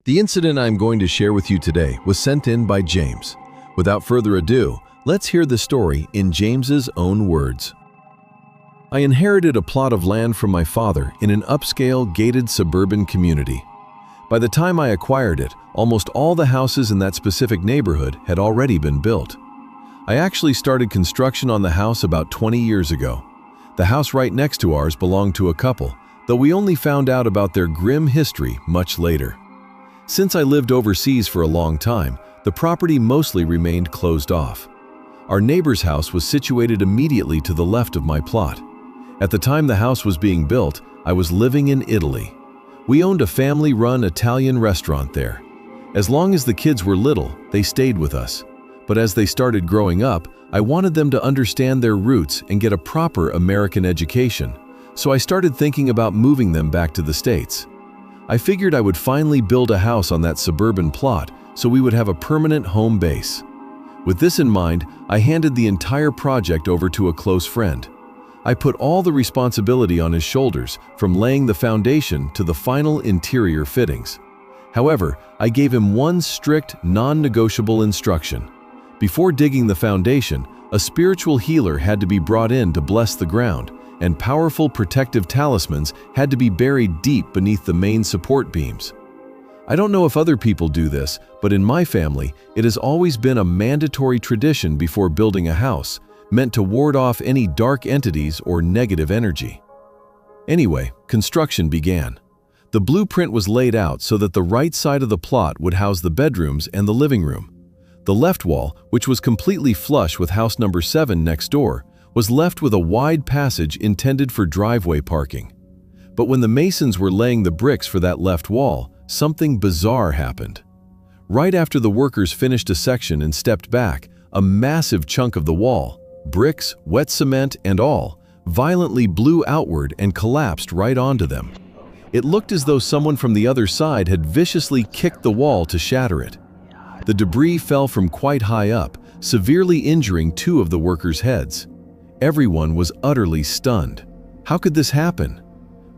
The incident I'm going to share with you today was sent in by James. Without further ado, let's hear the story in James's own words. I inherited a plot of land from my father in an upscale, gated suburban community. By the time I acquired it, almost all the houses in that specific neighborhood had already been built. I actually started construction on the house about 20 years ago. The house right next to ours belonged to a couple, though we only found out about their grim history much later. Since I lived overseas for a long time, the property mostly remained closed off. Our neighbor's house was situated immediately to the left of my plot. At the time the house was being built, I was living in Italy. We owned a family-run Italian restaurant there. As long as the kids were little, they stayed with us. But as they started growing up, I wanted them to understand their roots and get a proper American education, so I started thinking about moving them back to the States. I figured I would finally build a house on that suburban plot so we would have a permanent home base. With this in mind, I handed the entire project over to a close friend. I put all the responsibility on his shoulders, from laying the foundation to the final interior fittings. However, I gave him one strict, non-negotiable instruction. Before digging the foundation, a spiritual healer had to be brought in to bless the ground, and powerful protective talismans had to be buried deep beneath the main support beams. I don't know if other people do this, but in my family, it has always been a mandatory tradition before building a house, meant to ward off any dark entities or negative energy. Anyway, construction began. The blueprint was laid out so that the right side of the plot would house the bedrooms and the living room. The left wall, which was completely flush with house number 7 next door, was left with a wide passage intended for driveway parking. But when the masons were laying the bricks for that left wall, something bizarre happened. Right after the workers finished a section and stepped back, a massive chunk of the wall, bricks, wet cement, and all, violently blew outward and collapsed right onto them. It looked as though someone from the other side had viciously kicked the wall to shatter it. The debris fell from quite high up, severely injuring 2 of the workers' heads. Everyone was utterly stunned. How could this happen?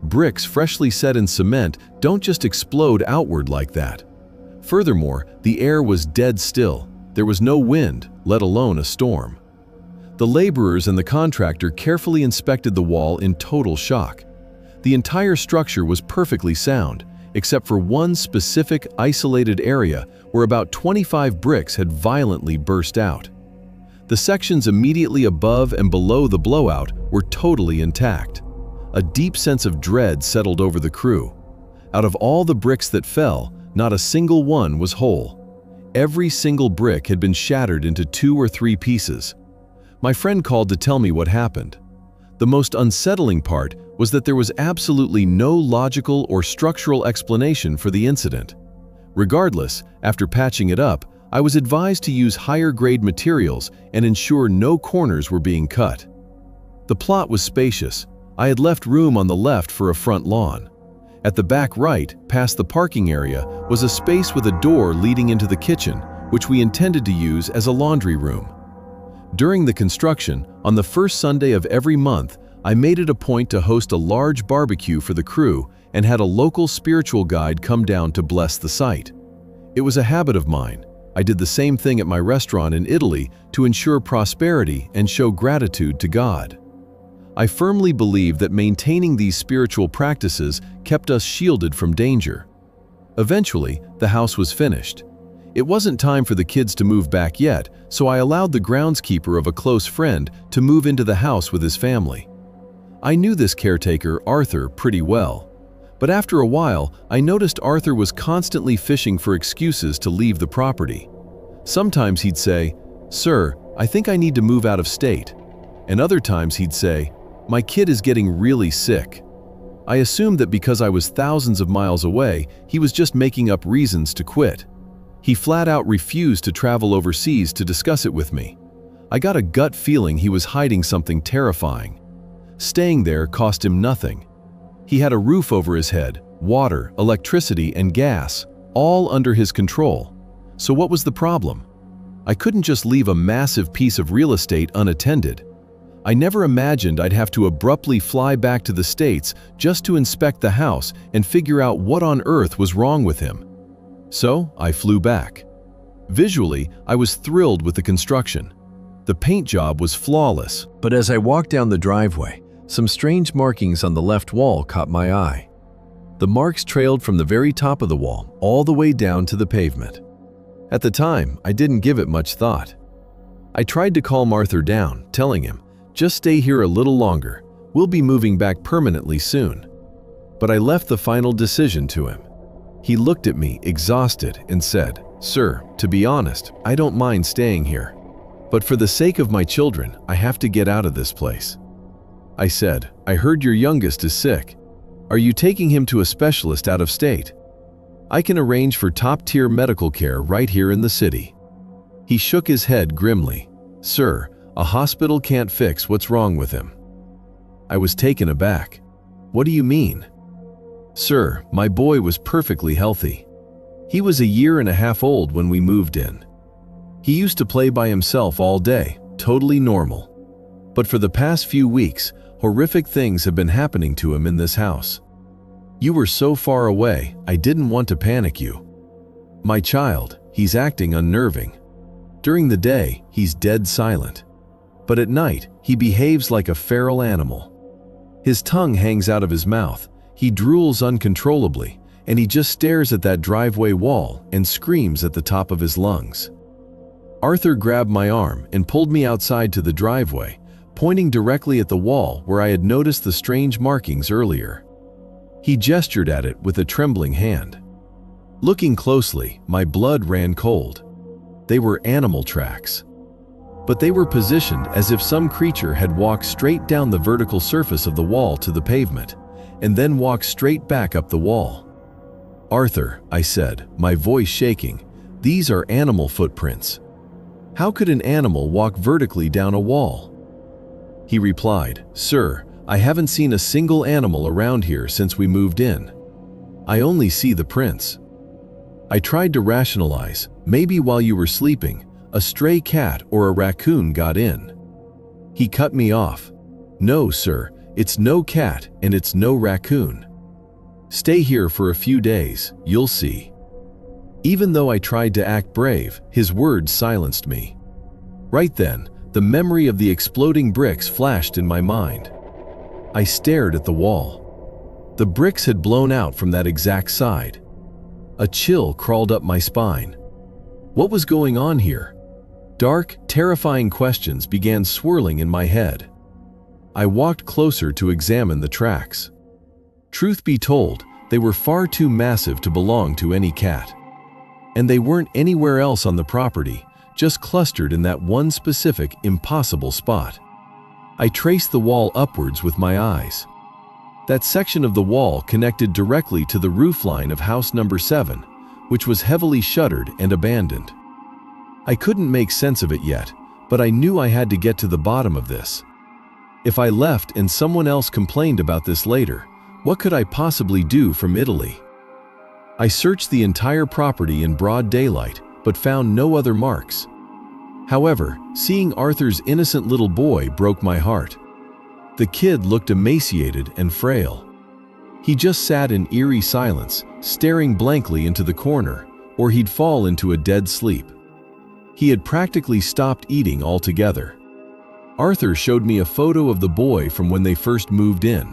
Bricks freshly set in cement don't just explode outward like that. Furthermore, the air was dead still. There was no wind, let alone a storm. The laborers and the contractor carefully inspected the wall in total shock. The entire structure was perfectly sound, except for one specific isolated area where about 25 bricks had violently burst out. The sections immediately above and below the blowout were totally intact. A deep sense of dread settled over the crew. Out of all the bricks that fell, not a single one was whole. Every single brick had been shattered into 2 or 3 pieces. My friend called to tell me what happened. The most unsettling part was that there was absolutely no logical or structural explanation for the incident. Regardless, after patching it up, I was advised to use higher-grade materials and ensure no corners were being cut. The plot was spacious. I had left room on the left for a front lawn. At the back right, past the parking area, was a space with a door leading into the kitchen, which we intended to use as a laundry room. During the construction, on the first Sunday of every month, I made it a point to host a large barbecue for the crew and had a local spiritual guide come down to bless the site. It was a habit of mine. I did the same thing at my restaurant in Italy to ensure prosperity and show gratitude to God. I firmly believe that maintaining these spiritual practices kept us shielded from danger. Eventually, the house was finished. It wasn't time for the kids to move back yet, so I allowed the groundskeeper of a close friend to move into the house with his family. I knew this caretaker, Arthur, pretty well. But after a while, I noticed Arthur was constantly fishing for excuses to leave the property. Sometimes he'd say, "Sir, I think I need to move out of state." And other times he'd say, "My kid is getting really sick." I assumed that because I was thousands of miles away, he was just making up reasons to quit. He flat out refused to travel overseas to discuss it with me. I got a gut feeling he was hiding something terrifying. Staying there cost him nothing. He had a roof over his head, water, electricity, and gas, all under his control. So what was the problem? I couldn't just leave a massive piece of real estate unattended. I never imagined I'd have to abruptly fly back to the States just to inspect the house and figure out what on earth was wrong with him. So I flew back. Visually, I was thrilled with the construction. The paint job was flawless, but as I walked down the driveway, some strange markings on the left wall caught my eye. The marks trailed from the very top of the wall all the way down to the pavement. At the time, I didn't give it much thought. I tried to calm Arthur down, telling him, "Just stay here a little longer. We'll be moving back permanently soon." But I left the final decision to him. He looked at me, exhausted, and said, "Sir, to be honest, I don't mind staying here. But for the sake of my children, I have to get out of this place." I said, "I heard your youngest is sick. Are you taking him to a specialist out of state? I can arrange for top-tier medical care right here in the city." He shook his head grimly. "Sir, a hospital can't fix what's wrong with him." I was taken aback. "What do you mean?" "Sir, my boy was perfectly healthy. He was a year and a half old when we moved in. He used to play by himself all day, totally normal. But for the past few weeks, horrific things have been happening to him in this house. You were so far away, I didn't want to panic you. My child, he's acting unnerving. During the day, he's dead silent. But at night, he behaves like a feral animal. His tongue hangs out of his mouth, he drools uncontrollably, and he just stares at that driveway wall and screams at the top of his lungs." Arthur grabbed my arm and pulled me outside to the driveway, pointing directly at the wall where I had noticed the strange markings earlier. He gestured at it with a trembling hand. Looking closely, my blood ran cold. They were animal tracks. But they were positioned as if some creature had walked straight down the vertical surface of the wall to the pavement, and then walked straight back up the wall. "Arthur," I said, my voice shaking, "these are animal footprints. How could an animal walk vertically down a wall?" He replied, "Sir, I haven't seen a single animal around here since we moved in. I only see the prints." I tried to rationalize, maybe while you were sleeping, a stray cat or a raccoon got in. He cut me off. "No, sir, it's no cat and it's no raccoon. Stay here for a few days, you'll see." Even though I tried to act brave, his words silenced me. Right then, the memory of the exploding bricks flashed in my mind. I stared at the wall. The bricks had blown out from that exact side. A chill crawled up my spine. What was going on here? Dark, terrifying questions began swirling in my head. I walked closer to examine the tracks. Truth be told, they were far too massive to belong to any cat. And they weren't anywhere else on the property, just clustered in that one specific, impossible spot. I traced the wall upwards with my eyes. That section of the wall connected directly to the roofline of house number 7, which was heavily shuttered and abandoned. I couldn't make sense of it yet, but I knew I had to get to the bottom of this. If I left and someone else complained about this later, what could I possibly do from Italy? I searched the entire property in broad daylight, but found no other marks. However, seeing Arthur's innocent little boy broke my heart. The kid looked emaciated and frail. He just sat in eerie silence, staring blankly into the corner, or he'd fall into a dead sleep. He had practically stopped eating altogether. Arthur showed me a photo of the boy from when they first moved in.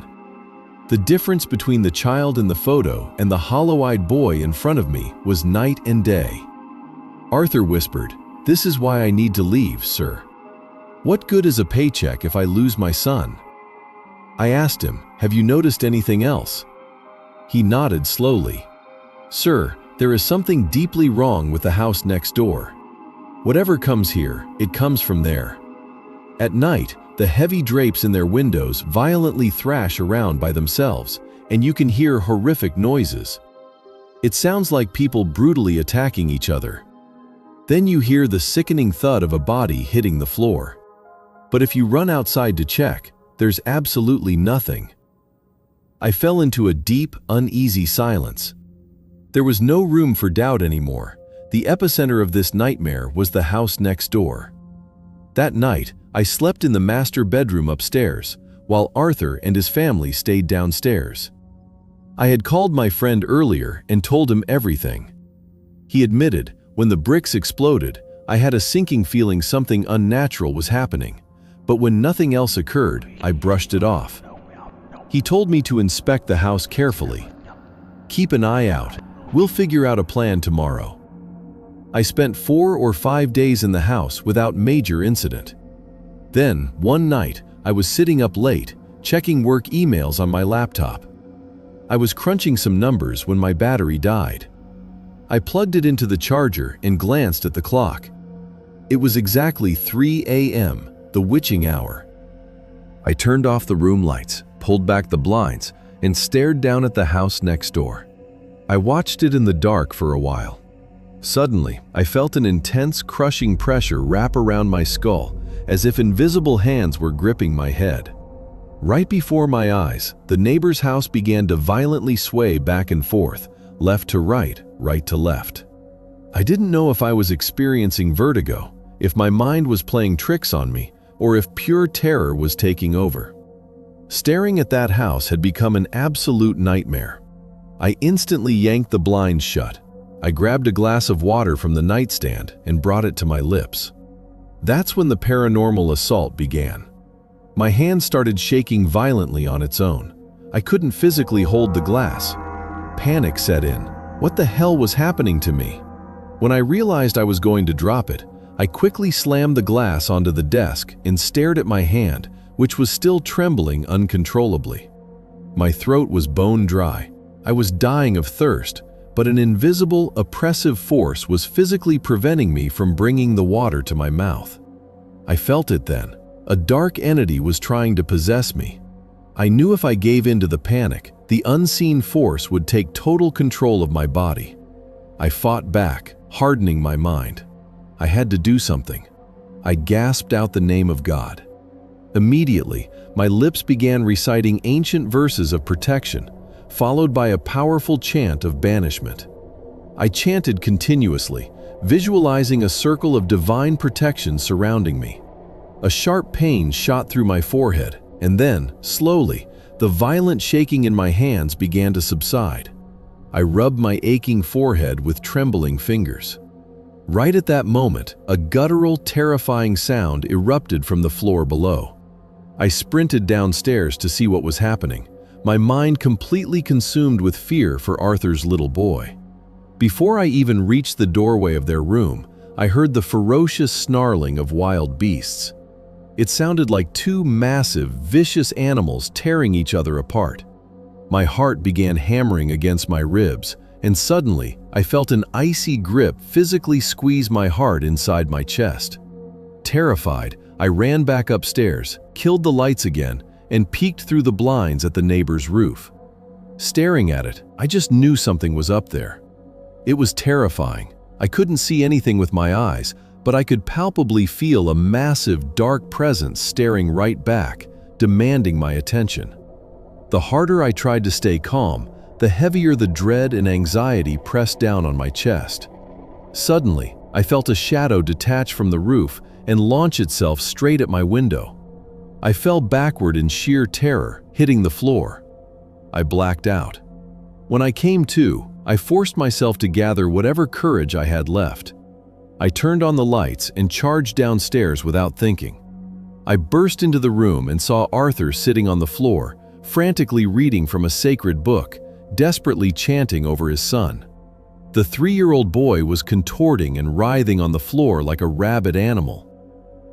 The difference between the child in the photo and the hollow-eyed boy in front of me was night and day. Arthur whispered, "This is why I need to leave, sir. What good is a paycheck if I lose my son?" I asked him, "Have you noticed anything else?" He nodded slowly. "Sir, there is something deeply wrong with the house next door. Whatever comes here, it comes from there. At night, the heavy drapes in their windows violently thrash around by themselves, and you can hear horrific noises. It sounds like people brutally attacking each other. Then you hear the sickening thud of a body hitting the floor. But if you run outside to check, there's absolutely nothing." I fell into a deep, uneasy silence. There was no room for doubt anymore. The epicenter of this nightmare was the house next door. That night, I slept in the master bedroom upstairs, while Arthur and his family stayed downstairs. I had called my friend earlier and told him everything. He admitted, "When the bricks exploded, I had a sinking feeling something unnatural was happening, but when nothing else occurred, I brushed it off." He told me to inspect the house carefully. "Keep an eye out. We'll figure out a plan tomorrow." I spent 4 or 5 days in the house without major incident. Then, one night, I was sitting up late, checking work emails on my laptop. I was crunching some numbers when my battery died. I plugged it into the charger and glanced at the clock. It was exactly 3 a.m., the witching hour. I turned off the room lights, pulled back the blinds, and stared down at the house next door. I watched it in the dark for a while. Suddenly, I felt an intense, crushing pressure wrap around my skull, as if invisible hands were gripping my head. Right before my eyes, the neighbor's house began to violently sway back and forth, left to right, right to left. I didn't know if I was experiencing vertigo, if my mind was playing tricks on me, or if pure terror was taking over. Staring at that house had become an absolute nightmare. I instantly yanked the blinds shut. I grabbed a glass of water from the nightstand and brought it to my lips. That's when the paranormal assault began. My hand started shaking violently on its own. I couldn't physically hold the glass. Panic set in. What the hell was happening to me? When I realized I was going to drop it, I quickly slammed the glass onto the desk and stared at my hand, which was still trembling uncontrollably. My throat was bone dry. I was dying of thirst, but an invisible, oppressive force was physically preventing me from bringing the water to my mouth. I felt it then. A dark entity was trying to possess me. I knew if I gave in to the panic, the unseen force would take total control of my body. I fought back, hardening my mind. I had to do something. I gasped out the name of God. Immediately, my lips began reciting ancient verses of protection, followed by a powerful chant of banishment. I chanted continuously, visualizing a circle of divine protection surrounding me. A sharp pain shot through my forehead, and then, slowly, the violent shaking in my hands began to subside. I rubbed my aching forehead with trembling fingers. Right at that moment, a guttural, terrifying sound erupted from the floor below. I sprinted downstairs to see what was happening, my mind completely consumed with fear for Arthur's little boy. Before I even reached the doorway of their room, I heard the ferocious snarling of wild beasts. It sounded like 2 massive, vicious animals tearing each other apart. My heart began hammering against my ribs, and suddenly I felt an icy grip physically squeeze my heart inside my chest. Terrified, I ran back upstairs, killed the lights again, and peeked through the blinds at the neighbor's roof. Staring at it, I just knew something was up there. It was terrifying. I couldn't see anything with my eyes, but I could palpably feel a massive, dark presence staring right back, demanding my attention. The harder I tried to stay calm, the heavier the dread and anxiety pressed down on my chest. Suddenly, I felt a shadow detach from the roof and launch itself straight at my window. I fell backward in sheer terror, hitting the floor. I blacked out. When I came to, I forced myself to gather whatever courage I had left. I turned on the lights and charged downstairs without thinking. I burst into the room and saw Arthur sitting on the floor, frantically reading from a sacred book, desperately chanting over his son. The 3-year-old boy was contorting and writhing on the floor like a rabid animal.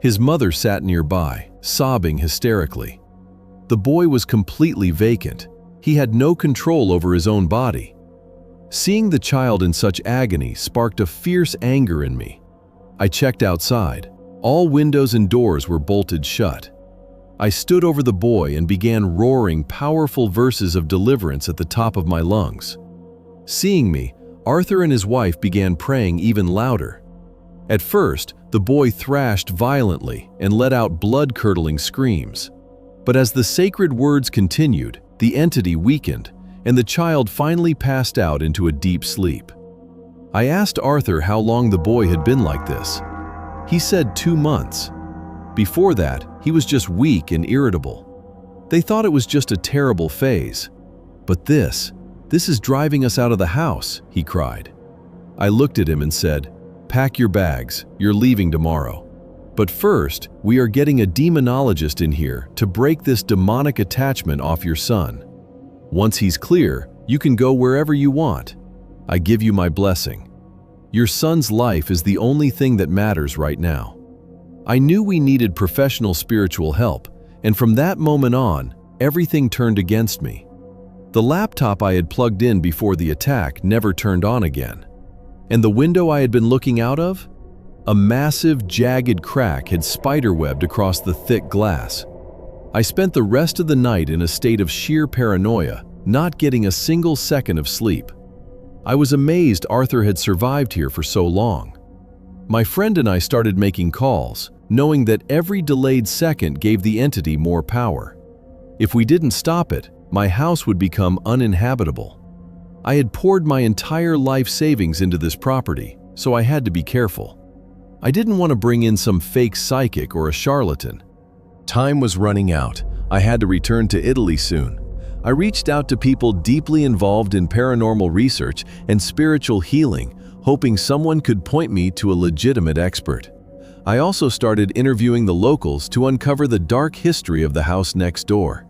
His mother sat nearby, sobbing hysterically. The boy was completely vacant. He had no control over his own body. Seeing the child in such agony sparked a fierce anger in me. I checked outside. All windows and doors were bolted shut. I stood over the boy and began roaring powerful verses of deliverance at the top of my lungs. Seeing me, Arthur and his wife began praying even louder. At first, the boy thrashed violently and let out blood-curdling screams. But as the sacred words continued, the entity weakened, and the child finally passed out into a deep sleep. I asked Arthur how long the boy had been like this. He said 2 months. Before that, he was just weak and irritable. They thought it was just a terrible phase. But this is driving us out of the house, he cried. I looked at him and said, "Pack your bags, you're leaving tomorrow. But first, we are getting a demonologist in here to break this demonic attachment off your son. Once he's clear, you can go wherever you want. I give you my blessing. Your son's life is the only thing that matters right now." I knew we needed professional spiritual help, and from that moment on, everything turned against me. The laptop I had plugged in before the attack never turned on again. And the window I had been looking out of? A massive, jagged crack had spiderwebbed across the thick glass. I spent the rest of the night in a state of sheer paranoia, not getting a single second of sleep. I was amazed Arthur had survived here for so long. My friend and I started making calls, knowing that every delayed second gave the entity more power. If we didn't stop it, my house would become uninhabitable. I had poured my entire life savings into this property, so I had to be careful. I didn't want to bring in some fake psychic or a charlatan. Time was running out. I had to return to Italy soon. I reached out to people deeply involved in paranormal research and spiritual healing, hoping someone could point me to a legitimate expert. I also started interviewing the locals to uncover the dark history of the house next door.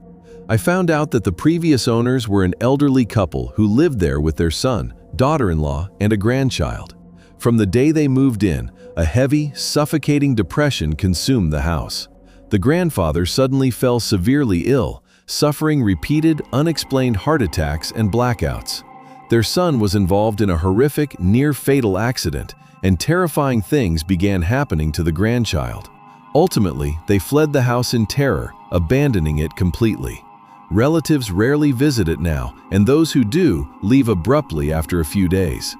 I found out that the previous owners were an elderly couple who lived there with their son, daughter-in-law, and a grandchild. From the day they moved in, a heavy, suffocating depression consumed the house. The grandfather suddenly fell severely ill, suffering repeated, unexplained heart attacks and blackouts. Their son was involved in a horrific, near-fatal accident, and terrifying things began happening to the grandchild. Ultimately, they fled the house in terror, abandoning it completely. Relatives rarely visit it now, and those who do leave abruptly after a few days.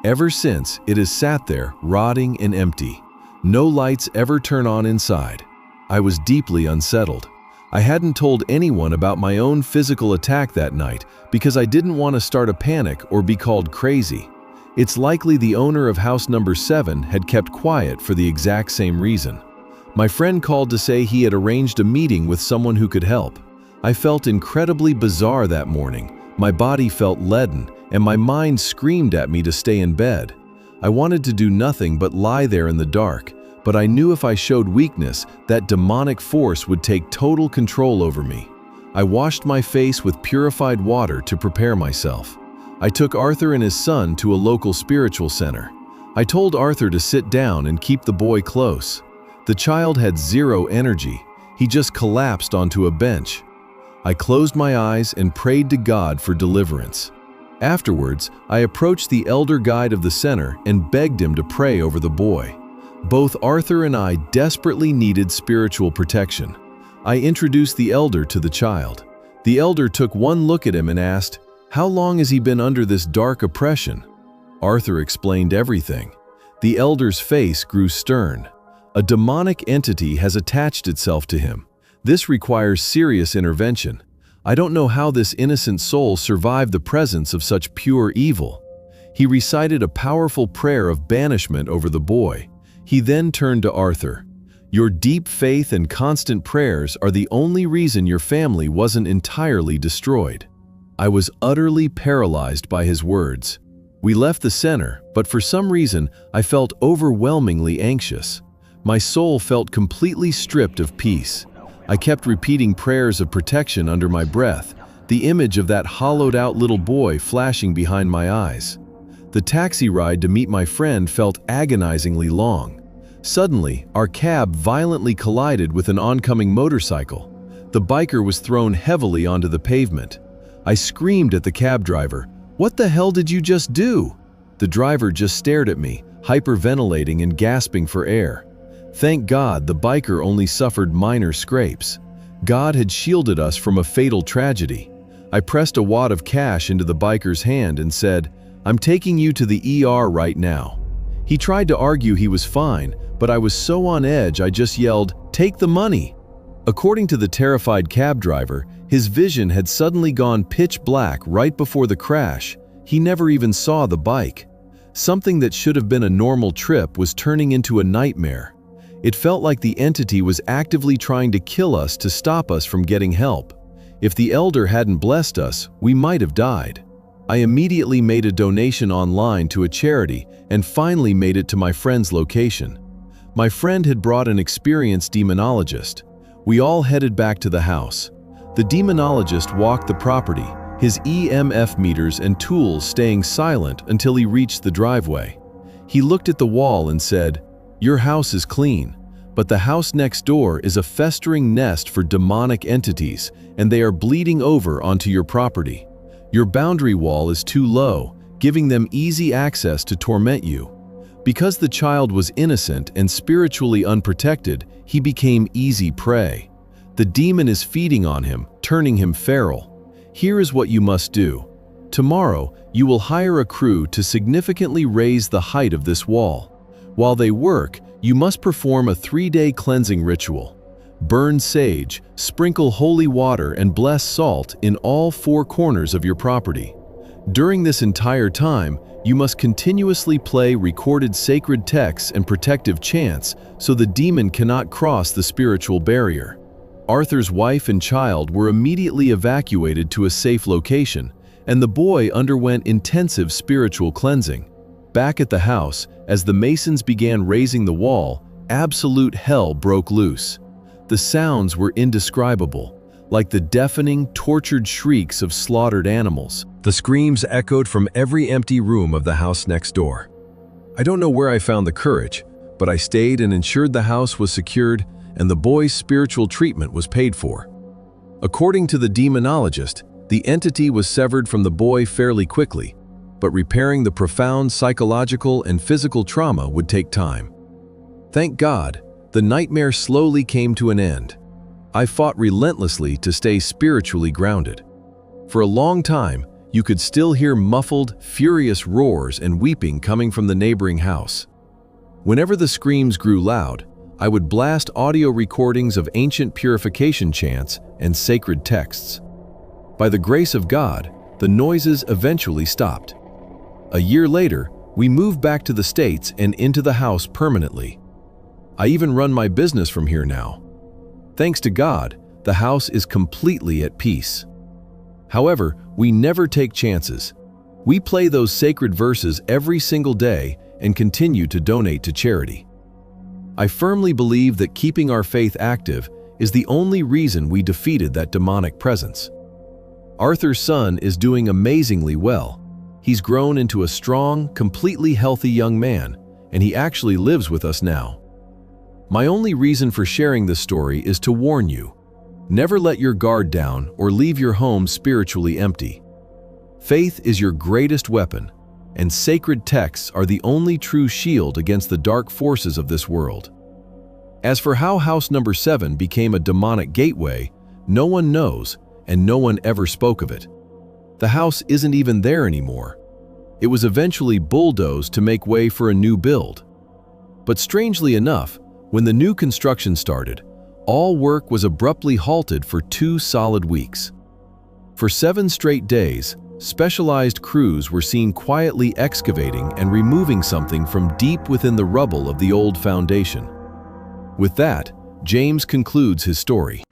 Ever since, it has sat there, rotting and empty. No lights ever turn on inside. I was deeply unsettled. I hadn't told anyone about my own physical attack that night because I didn't want to start a panic or be called crazy. It's likely the owner of house number 7 had kept quiet for the exact same reason. My friend called to say he had arranged a meeting with someone who could help. I felt incredibly bizarre that morning. My body felt leaden, and my mind screamed at me to stay in bed. I wanted to do nothing but lie there in the dark, but I knew if I showed weakness, that demonic force would take total control over me. I washed my face with purified water to prepare myself. I took Arthur and his son to a local spiritual center. I told Arthur to sit down and keep the boy close. The child had zero energy. He just collapsed onto a bench. I closed my eyes and prayed to God for deliverance. Afterwards, I approached the elder guide of the center and begged him to pray over the boy. Both Arthur and I desperately needed spiritual protection. I introduced the elder to the child. The elder took one look at him and asked, "How long has he been under this dark oppression?" Arthur explained everything. The elder's face grew stern. A demonic entity has attached itself to him. This requires serious intervention. I don't know how this innocent soul survived the presence of such pure evil. He recited a powerful prayer of banishment over the boy. He then turned to Arthur. "Your deep faith and constant prayers are the only reason your family wasn't entirely destroyed." I was utterly paralyzed by his words. We left the center, but for some reason, I felt overwhelmingly anxious. My soul felt completely stripped of peace. I kept repeating prayers of protection under my breath, the image of that hollowed-out little boy flashing behind my eyes. The taxi ride to meet my friend felt agonizingly long. Suddenly, our cab violently collided with an oncoming motorcycle. The biker was thrown heavily onto the pavement. I screamed at the cab driver, "What the hell did you just do?" The driver just stared at me, hyperventilating and gasping for air. Thank God the biker only suffered minor scrapes. God had shielded us from a fatal tragedy. I pressed a wad of cash into the biker's hand and said, "I'm taking you to the ER right now." He tried to argue he was fine, but I was so on edge I just yelled, "Take the money!" According to the terrified cab driver, his vision had suddenly gone pitch black right before the crash. He never even saw the bike. Something that should have been a normal trip was turning into a nightmare. It felt like the entity was actively trying to kill us to stop us from getting help. If the elder hadn't blessed us, we might have died. I immediately made a donation online to a charity and finally made it to my friend's location. My friend had brought an experienced demonologist. We all headed back to the house. The demonologist walked the property, his EMF meters and tools staying silent until he reached the driveway. He looked at the wall and said, "Your house is clean, but the house next door is a festering nest for demonic entities, and they are bleeding over onto your property. Your boundary wall is too low, giving them easy access to torment you." Because the child was innocent and spiritually unprotected, he became easy prey. The demon is feeding on him, turning him feral. Here is what you must do. Tomorrow, you will hire a crew to significantly raise the height of this wall. While they work, you must perform a 3-day cleansing ritual. Burn sage, sprinkle holy water, and bless salt in all 4 corners of your property. During this entire time, you must continuously play recorded sacred texts and protective chants so the demon cannot cross the spiritual barrier. Arthur's wife and child were immediately evacuated to a safe location, and the boy underwent intensive spiritual cleansing. Back at the house, as the masons began raising the wall, absolute hell broke loose. The sounds were indescribable, like the deafening, tortured shrieks of slaughtered animals. The screams echoed from every empty room of the house next door. I don't know where I found the courage, but I stayed and ensured the house was secured and the boy's spiritual treatment was paid for. According to the demonologist, the entity was severed from the boy fairly quickly, but repairing the profound psychological and physical trauma would take time. Thank God, the nightmare slowly came to an end. I fought relentlessly to stay spiritually grounded. For a long time, you could still hear muffled, furious roars and weeping coming from the neighboring house. Whenever the screams grew loud, I would blast audio recordings of ancient purification chants and sacred texts. By the grace of God, the noises eventually stopped. A year later, we moved back to the States and into the house permanently. I even run my business from here now. Thanks to God, the house is completely at peace. However, we never take chances. We play those sacred verses every single day and continue to donate to charity. I firmly believe that keeping our faith active is the only reason we defeated that demonic presence. Arthur's son is doing amazingly well. He's grown into a strong, completely healthy young man, and he actually lives with us now. My only reason for sharing this story is to warn you. Never let your guard down or leave your home spiritually empty. Faith is your greatest weapon, and sacred texts are the only true shield against the dark forces of this world. As for how house number 7 became a demonic gateway, no one knows, and no one ever spoke of it. The house isn't even there anymore. It was eventually bulldozed to make way for a new build. But strangely enough, when the new construction started, all work was abruptly halted for 2 solid weeks. For 7 straight days, specialized crews were seen quietly excavating and removing something from deep within the rubble of the old foundation. With that, James concludes his story.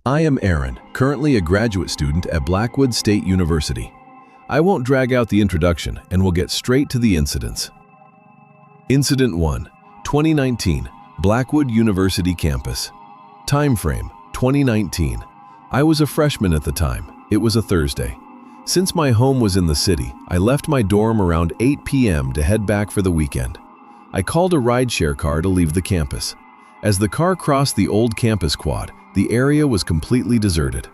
I am Aaron, currently a graduate student at Blackwood State University. I won't drag out the introduction and will get straight to the incidents. Incident 1, 2019, Blackwood University campus. Time frame, 2019. I was a freshman at the time. It was a Thursday. Since my home was in the city, I left my dorm around 8 p.m. to head back for the weekend. I called a rideshare car to leave the campus. As the car crossed the old campus quad, the area was completely deserted.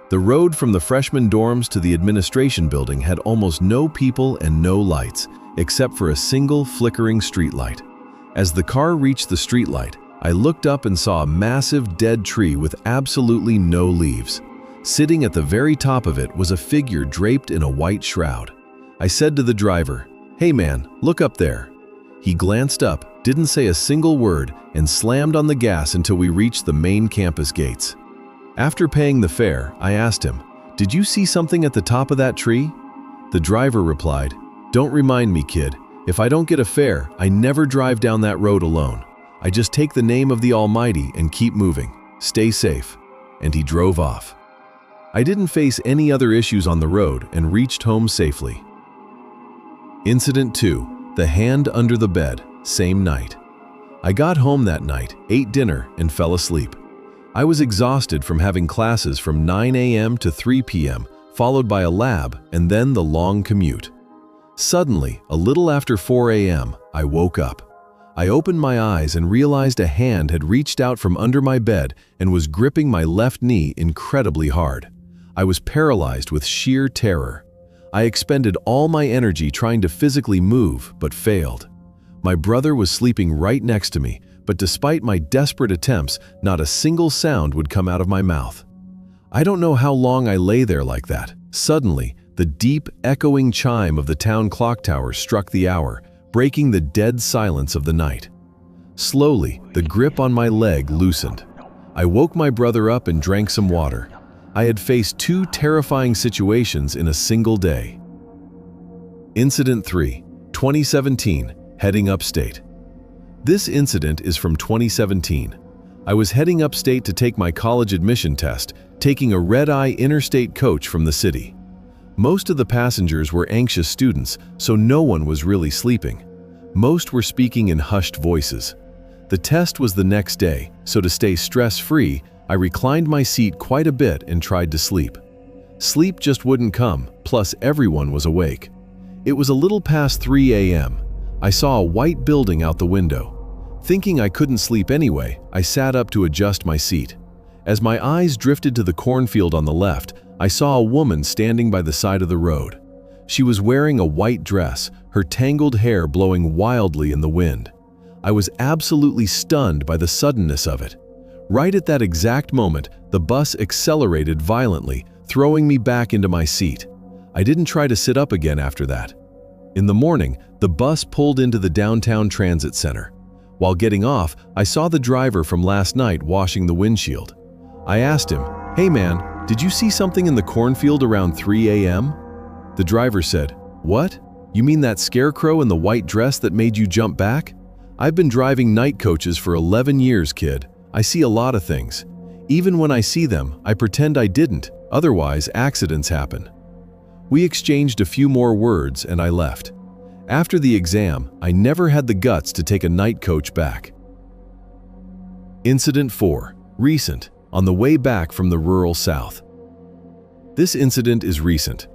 The road from the freshman dorms to the administration building had almost no people and no lights, except for a single flickering streetlight. As the car reached the streetlight, I looked up and saw a massive dead tree with absolutely no leaves. Sitting at the very top of it was a figure draped in a white shroud. I said to the driver, "Hey man, look up there." He glanced up, didn't say a single word, and slammed on the gas until we reached the main campus gates. After paying the fare, I asked him, "Did you see something at the top of that tree?" The driver replied, "Don't remind me, kid. If I don't get a fare, I never drive down that road alone. I just take the name of the Almighty and keep moving. Stay safe." And he drove off. I didn't face any other issues on the road and reached home safely. Incident 2. The hand under the bed, same night. I got home that night, ate dinner, and fell asleep. I was exhausted from having classes from 9 a.m. to 3 p.m., followed by a lab and then the long commute. Suddenly, a little after 4 a.m., I woke up. I opened my eyes and realized a hand had reached out from under my bed and was gripping my left knee incredibly hard. I was paralyzed with sheer terror. I expended all my energy trying to physically move, but failed. My brother was sleeping right next to me, but despite my desperate attempts, not a single sound would come out of my mouth. I don't know how long I lay there like that. Suddenly, the deep, echoing chime of the town clock tower struck the hour, breaking the dead silence of the night. Slowly, the grip on my leg loosened. I woke my brother up and drank some water. I had faced 2 terrifying situations in a single day. Incident 3. 2017. Heading upstate. This incident is from 2017. I was heading upstate to take my college admission test, taking a red-eye interstate coach from the city. Most of the passengers were anxious students, so no one was really sleeping. Most were speaking in hushed voices. The test was the next day, so to stay stress-free, I reclined my seat quite a bit and tried to sleep. Sleep just wouldn't come, plus everyone was awake. It was a little past 3 a.m. I saw a white building out the window. Thinking I couldn't sleep anyway, I sat up to adjust my seat. As my eyes drifted to the cornfield on the left, I saw a woman standing by the side of the road. She was wearing a white dress, her tangled hair blowing wildly in the wind. I was absolutely stunned by the suddenness of it. Right at that exact moment, the bus accelerated violently, throwing me back into my seat. I didn't try to sit up again after that. In the morning, the bus pulled into the downtown transit center. While getting off, I saw the driver from last night washing the windshield. I asked him, "Hey man, did you see something in the cornfield around 3 a.m.? The driver said, "What? You mean that scarecrow in the white dress that made you jump back? I've been driving night coaches for 11 years, kid. I see a lot of things. Even when I see them, I pretend I didn't, otherwise accidents happen." We exchanged a few more words and I left. After the exam, I never had the guts to take a night coach back. Incident 4. Recent. On the way back from the rural South. This incident is recent.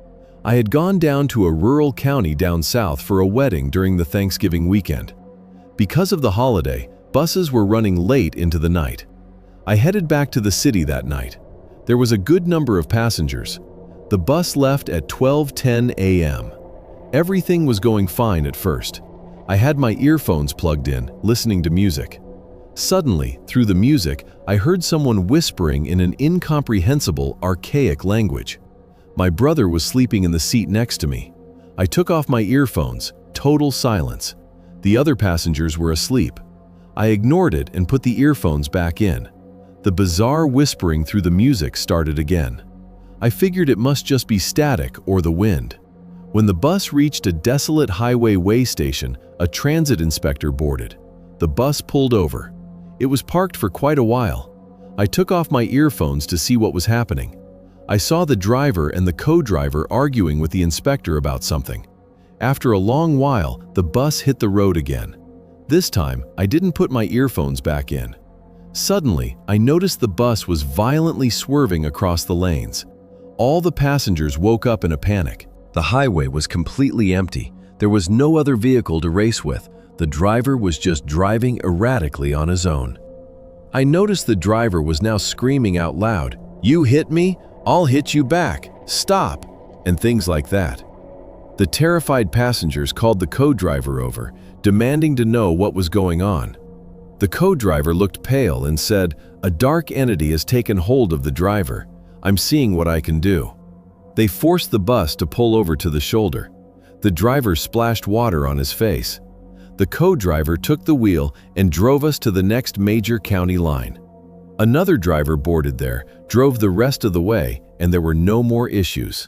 I had gone down to a rural county down south for a wedding during the Thanksgiving weekend. Because of the holiday, buses were running late into the night. I headed back to the city that night. There was a good number of passengers. The bus left at 12:10 a.m. Everything was going fine at first. I had my earphones plugged in, listening to music. Suddenly, through the music, I heard someone whispering in an incomprehensible, archaic language. My brother was sleeping in the seat next to me. I took off my earphones, total silence. The other passengers were asleep. I ignored it and put the earphones back in. The bizarre whispering through the music started again. I figured it must just be static or the wind. When the bus reached a desolate highway way station, a transit inspector boarded. The bus pulled over. It was parked for quite a while. I took off my earphones to see what was happening. I saw the driver and the co-driver arguing with the inspector about something. After a long while, the bus hit the road again. This time, I didn't put my earphones back in. Suddenly, I noticed the bus was violently swerving across the lanes. All the passengers woke up in a panic. The highway was completely empty. There was no other vehicle to race with. The driver was just driving erratically on his own. I noticed the driver was now screaming out loud, "You hit me? I'll hit you back. Stop!" and things like that. The terrified passengers called the co-driver over, demanding to know what was going on. The co-driver looked pale and said, "A dark entity has taken hold of the driver. I'm seeing what I can do." They forced the bus to pull over to the shoulder. The driver splashed water on his face. The co-driver took the wheel and drove us to the next major county line. Another driver boarded there, drove the rest of the way, and there were no more issues.